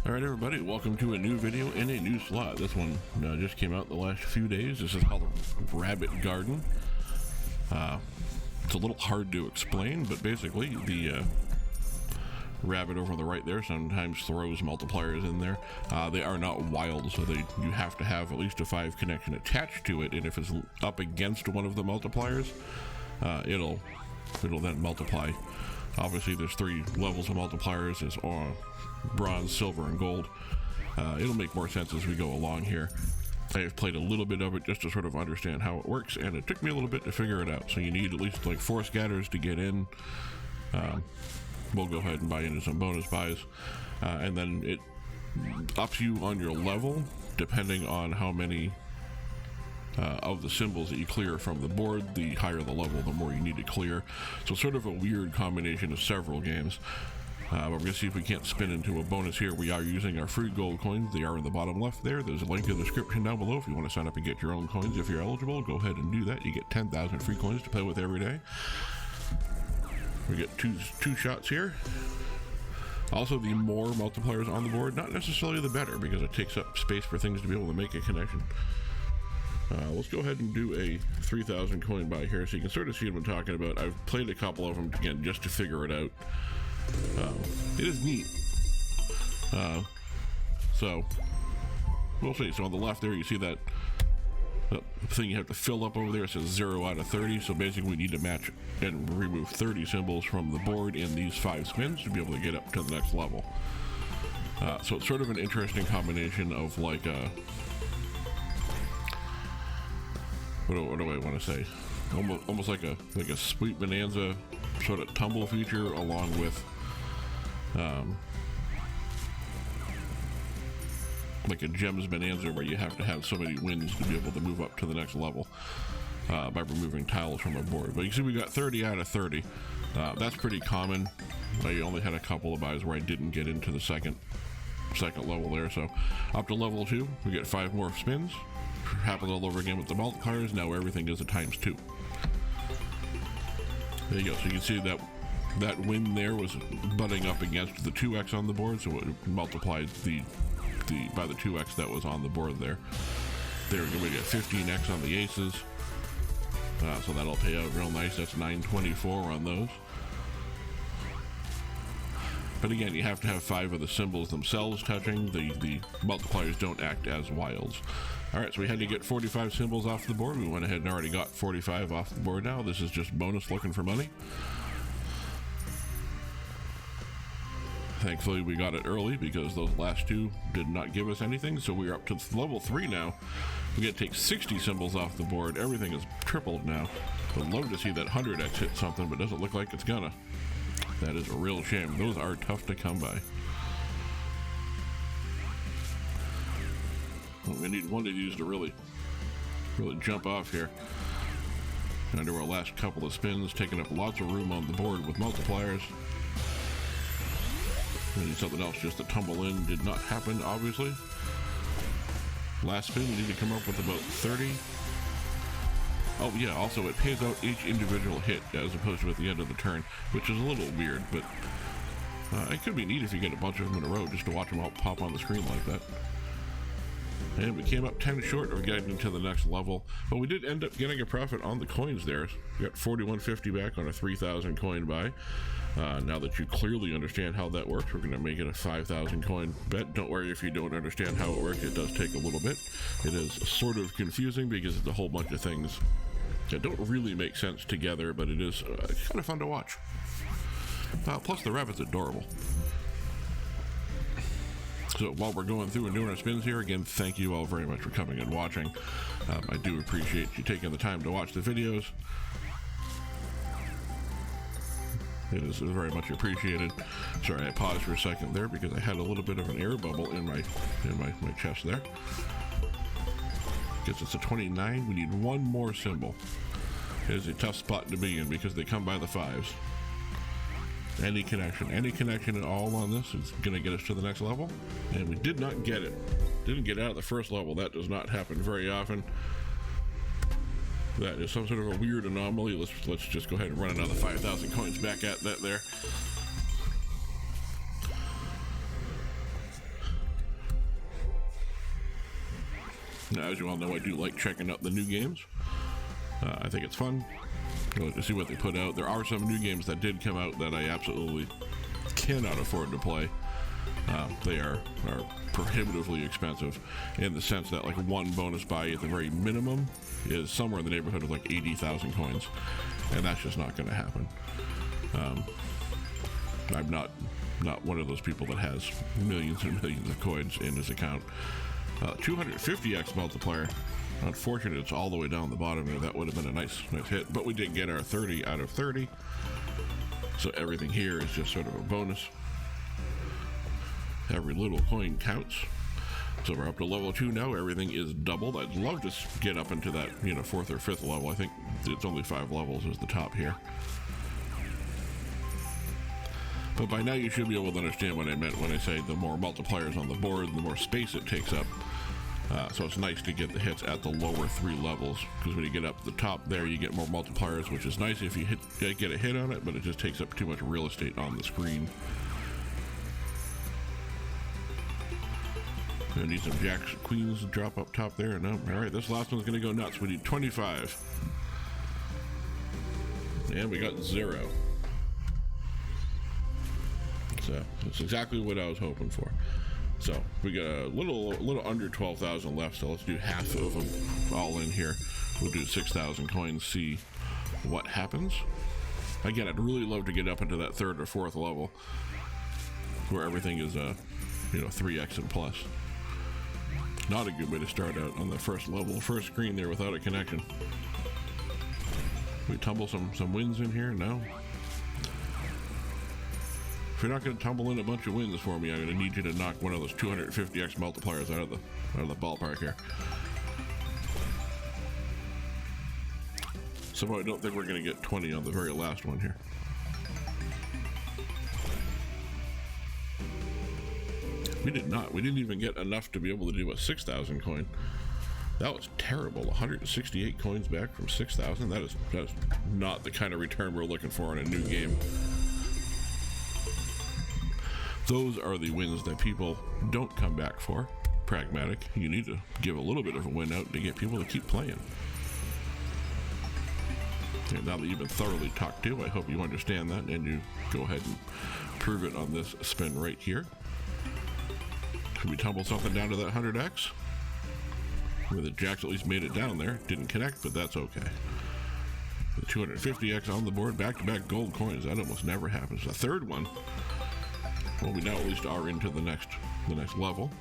Alright everybody, welcome to a new video in a new slot. This one just came out the last few days. This is called Rabbit Garden. It's a little hard to explain, but basically the rabbit over on the right there sometimes throws multipliers in there. They are not wild, so you have to have at least a 5 connection attached to it, and if it's up against one of the multipliers, it'll then multiply. Obviously there's 3 levels of multipliers. There's bronze, silver, and gold. It'll make more sense as we go along here. I have played a little bit of it just to sort of understand how it works, and it took me a little bit to figure it out. So you need at least like 4 scatters to get in. We'll go ahead and buy into some bonus buys, and then it ups you on your level depending on how many of the symbols that you clear from the board. The higher the level, the more you need to clear. So sort of a weird combination of several games. But we're going to see if we can't spin into a bonus here. We are using our free gold coins. They are in the bottom left there. There's a link in the description down below if you want to sign up and get your own coins. If you're eligible, go ahead and do that. You get 10,000 free coins to play with every day. We get two shots here. Also, the more multipliers on the board, not necessarily the better, because it takes up space for things to be able to make a connection. Let's go ahead and do a 3,000 coin buy here so you can sort of see what I'm talking about. I've played a couple of them again just to figure it out. It is neat. So we'll see. So on the left there you see that thing you have to fill up over there. It says 0 out of 30. So basically we need to match and remove 30 symbols from the board in these 5 spins to be able to get up to the next level. So it's sort of an interesting combination of like a... What do I want to say? Almost like a Sweet Bonanza sort of tumble feature, along with like a Gems Bonanza, where you have to have so many wins to be able to move up to the next level by removing tiles from a board. But you see we got 30 out of 30. That's pretty common. I only had a couple of buys where I didn't get into the second level there. So up to level 2, we get 5 more spins. Happens all over again with the multipliers. Now everything is a × 2. There you go. So you can see that win there was butting up against the 2x on the board, so it multiplied by the 2x that was on the board there. There we go. We got 15x on the aces, so that'll pay out real nice. That's 924 on those. But again, you have to have 5 of the symbols themselves touching. The multipliers don't act as wilds. Alright, so we had to get 45 symbols off the board. We went ahead and already got 45 off the board now. This is just bonus looking for money. Thankfully we got it early because those last 2 did not give us anything. So we're up to level 3 now. We get to take 60 symbols off the board. Everything is tripled now. I'd love to see that 100x hit something, but doesn't look like it's gonna. That is a real shame. Those are tough to come by. We need one of these to really jump off here. And under our last couple of spins, taking up lots of room on the board with multipliers. We need something else just to tumble in. Did not happen, obviously. Last spin, we need to come up with about 30. Oh yeah, also it pays out each individual hit as opposed to at the end of the turn, which is a little weird, but it could be neat if you get a bunch of them in a row just to watch them all pop on the screen like that. And we came up 10 short of getting into the next level, but we did end up getting a profit on the coins there. We got 4150 back on a 3,000 coin buy. Now that you clearly understand how that works, we're going to make it a 5,000 coin bet. Don't worry if you don't understand how it works. It does take a little bit. It is sort of confusing because it's a whole bunch of things that don't really make sense together, but it is kind of fun to watch. Plus the rabbit's adorable. So while we're going through and doing our spins here, again, thank you all very much for coming and watching. I do appreciate you taking the time to watch the videos. It is very much appreciated. Sorry, I paused for a second there because I had a little bit of an air bubble in my chest there. Gets us to 29. We need one more symbol. It is a tough spot to be in because they come by the 5s. Any connection at all on this is going to get us to the next level. And we did not get it. Didn't get out of the first level. That does not happen very often. That is some sort of a weird anomaly. Let's just go ahead and run another 5,000 coins back at that there. Now, as you all know, I do like checking out the new games. I think it's fun to see what they put out. There are some new games that did come out that I absolutely cannot afford to play. They are prohibitively expensive in the sense that like one bonus buy at the very minimum is somewhere in the neighborhood of like 80,000 coins, and that's just not going to happen. I'm not one of those people that has millions and millions of coins in his account. 250x multiplier. Unfortunate it's all the way down the bottom there. That would have been a nice hit, but we did get our 30 out of 30. So everything here is just sort of a bonus. Every little coin counts. So we're up to level 2 now. Everything is doubled. I'd love to get up into that, 4th or 5th level. I think it's only 5 levels is the top here. But by now you should be able to understand what I meant when I say the more multipliers on the board, the more space it takes up. So it's nice to get the hits at the lower 3 levels, because when you get up the top there, you get more multipliers, which is nice if you get a hit on it, but it just takes up too much real estate on the screen. I need some jacks, queens to drop up top there. No, all right, this last one's going to go nuts. We need 25. And we got 0. So that's exactly what I was hoping for. So we got a little under 12,000 left, so let's do half of them all in here. We'll do 6,000 coins, see what happens. Again, I'd really love to get up into that 3rd or 4th level where everything is 3x and plus. Not a good way to start out on the first level, first screen there without a connection. We tumble some wins in here? No. If you're not going to tumble in a bunch of wins for me, I'm going to need you to knock one of those 250x multipliers out of the ballpark here. Somehow I don't think we're going to get 20 on the very last one here. We did not. We didn't even get enough to be able to do a 6,000 coin. That was terrible. 168 coins back from 6,000. That is not the kind of return we're looking for in a new game. Those are the wins that people don't come back for. Pragmatic. You need to give a little bit of a win out to get people to keep playing. And now that you've been thoroughly talked to, I hope you understand that and you go ahead and prove it on this spin right here. Should we tumble something down to that 100x? Where the jacks at least made it down there. Didn't connect, but that's okay. The 250x on the board, back-to-back gold coins. That almost never happens. The third one. Well, we now at least are into the next level.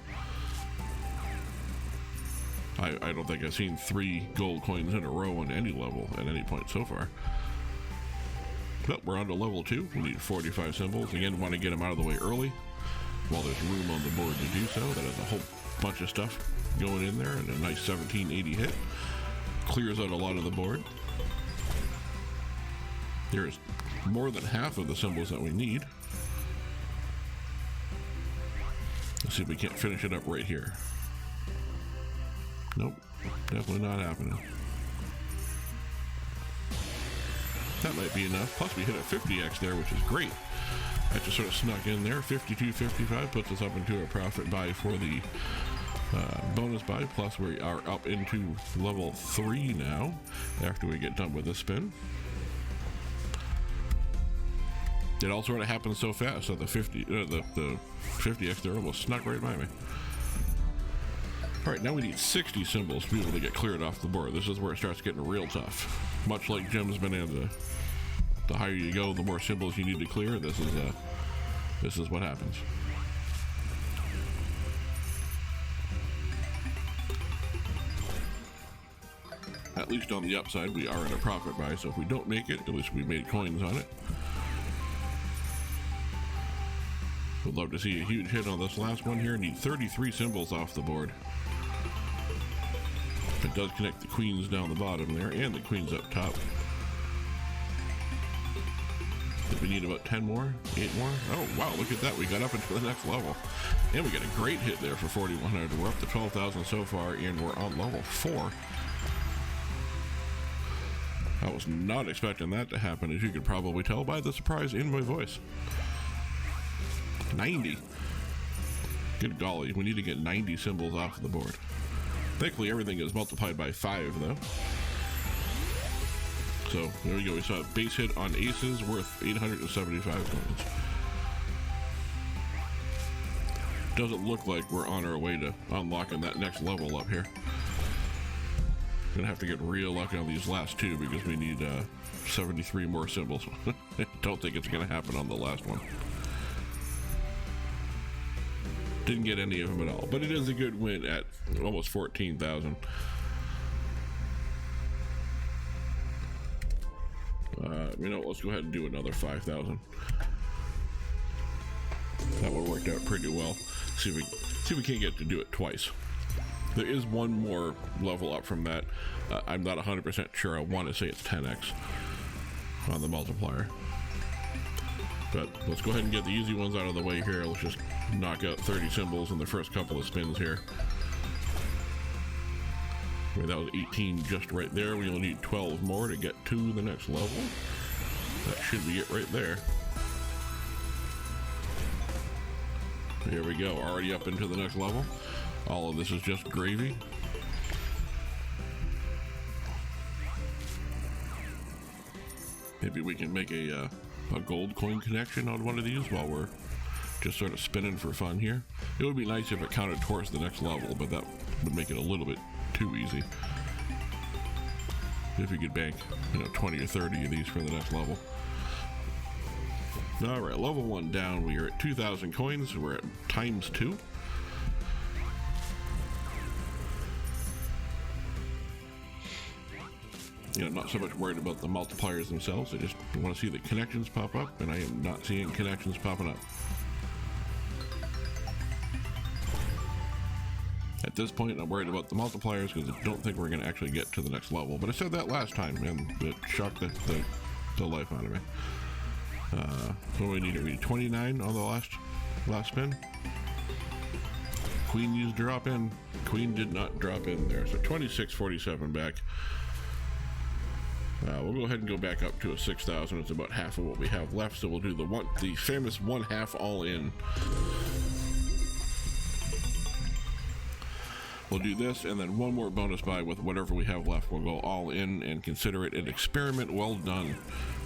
I don't think I've seen 3 gold coins in a row on any level at any point so far. But we're on to level 2. We need 45 symbols. Again, want to get them out of the way early while there's room on the board to do so. That has a whole bunch of stuff going in there, and a nice 1780 hit. Clears out a lot of the board. There's more than half of the symbols that we need. Let's see if we can't finish it up right here. Nope, definitely not happening. That might be enough. Plus we hit a 50x there, which is great. That just sort of snuck in there. 52.55 puts us up into a profit buy for the bonus buy. Plus we are up into level 3 now after we get done with this spin. It all sort of happened so fast that the 50x there almost snuck right by me. All right, now we need 60 symbols to be able to get cleared off the board. This is where it starts getting real tough. Much like Jim's Bonanza, the higher you go, the more symbols you need to clear. This is what happens. At least on the upside, we are in a profit buy, so if we don't make it, at least we made coins on it. Would love to see a huge hit on this last one here. Need 33 symbols off the board. It does connect the queens down the bottom there and the queens up top. If we need about 10 more, 8 more. Oh wow, look at that, we got up into the next level. And we got a great hit there for 4,100. We're up to 12,000 so far, and we're on level 4. I was not expecting that to happen, as you could probably tell by the surprise in my voice. 90. Good golly, we need to get 90 symbols off the board. Thankfully, everything is multiplied by 5, though. So, there we go. We saw a base hit on aces worth 875 coins. Doesn't look like we're on our way to unlocking that next level up here. Gonna have to get real lucky on these last two because we need 73 more symbols. Don't think it's gonna happen on the last one. Didn't get any of them at all, but it is a good win at almost 14,000. You know, let's go ahead and do another 5,000. That one worked out pretty well. See if we can't get to do it twice. There is one more level up from that. I'm not 100% sure. I want to say it's 10x on the multiplier. But let's go ahead and get the easy ones out of the way here. Let's just knock out 30 symbols in the first couple of spins here. I mean, that was 18 just right there. We only need 12 more to get to the next level. That should be it right there. Here we go, already up into the next level. All of this is just gravy. Maybe we can make a gold coin connection on one of these while we're just sort of spinning for fun here. It would be nice if it counted towards the next level, but that would make it a little bit too easy. If you could bank, 20 or 30 of these for the next level. All right, level 1 down. We are at 2,000 coins. We're at ×2. I'm not so much worried about the multipliers themselves. I just want to see the connections pop up, and I am not seeing connections popping up. At this point, I'm worried about the multipliers because I don't think we're going to actually get to the next level. But I said that last time, and it shocked the life out of me. What do we need? We need 29 on the last spin. Queen used drop in. Queen did not drop in there. So 2647 back. We'll go ahead and go back up to a 6,000. It's about half of what we have left. So we'll do the famous 1/2 all in. We'll do this and then one more bonus buy with whatever we have left. We'll go all in and consider it an experiment well done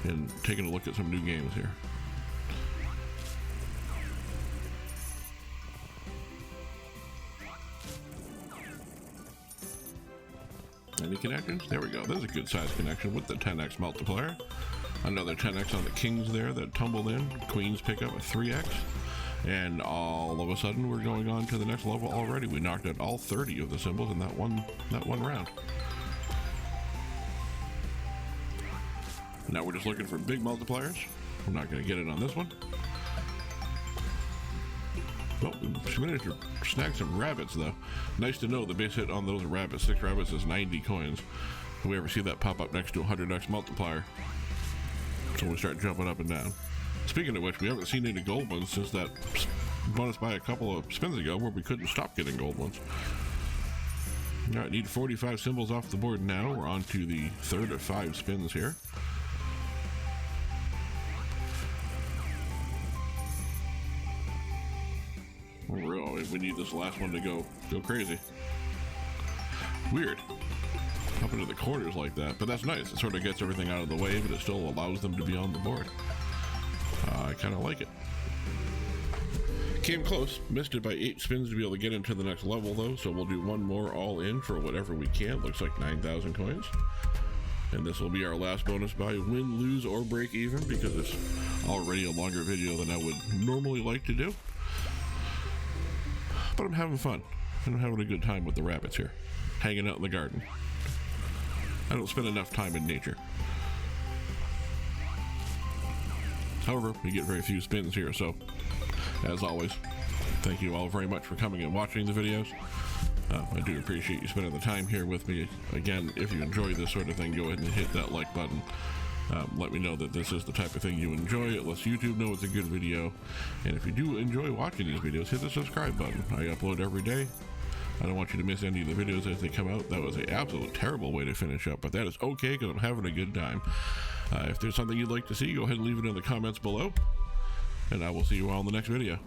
and taking a look at some new games here. Any connections? There we go. There's a good size connection with the 10x multiplier. Another 10x on the kings there that tumbled in. Queens pick up a 3x. And all of a sudden, we're going on to the next level already. We knocked out all 30 of the symbols in that one round. Now we're just looking for big multipliers. We're not going to get it on this one. Well, we managed to snag some rabbits, though. Nice to know the base hit on those rabbits. 6 rabbits is 90 coins. If we ever see that pop up next to a 100x multiplier, so we start jumping up and down. Speaking of which, we haven't seen any gold ones since that bonus buy a couple of spins ago where we couldn't stop getting gold ones. All right, need 45 symbols off the board now. We're on to the third of 5 spins here. We need this last one to go crazy. Weird. Up into the corners like that, but that's nice. It sort of gets everything out of the way, but it still allows them to be on the board. I kind of like it. Came close, missed it by 8 spins to be able to get into the next level though, so we'll do one more all in for whatever we can. Looks like 9,000 coins. And this will be our last bonus buy, win, lose, or break even, because it's already a longer video than I would normally like to do. But I'm having fun. I'm having a good time with the rabbits here, hanging out in the garden. I don't spend enough time in nature. However, we get very few spins here, so as always, thank you all very much for coming and watching the videos. I do appreciate you spending the time here with me. Again, if you enjoy this sort of thing, go ahead and hit that like button. Let me know that this is the type of thing you enjoy. It lets YouTube know it's a good video. And if you do enjoy watching these videos, hit the subscribe button. I upload every day. I don't want you to miss any of the videos as they come out. That was an absolute terrible way to finish up, but that is okay because I'm having a good time. If there's something you'd like to see, go ahead and leave it in the comments below. And I will see you all in the next video.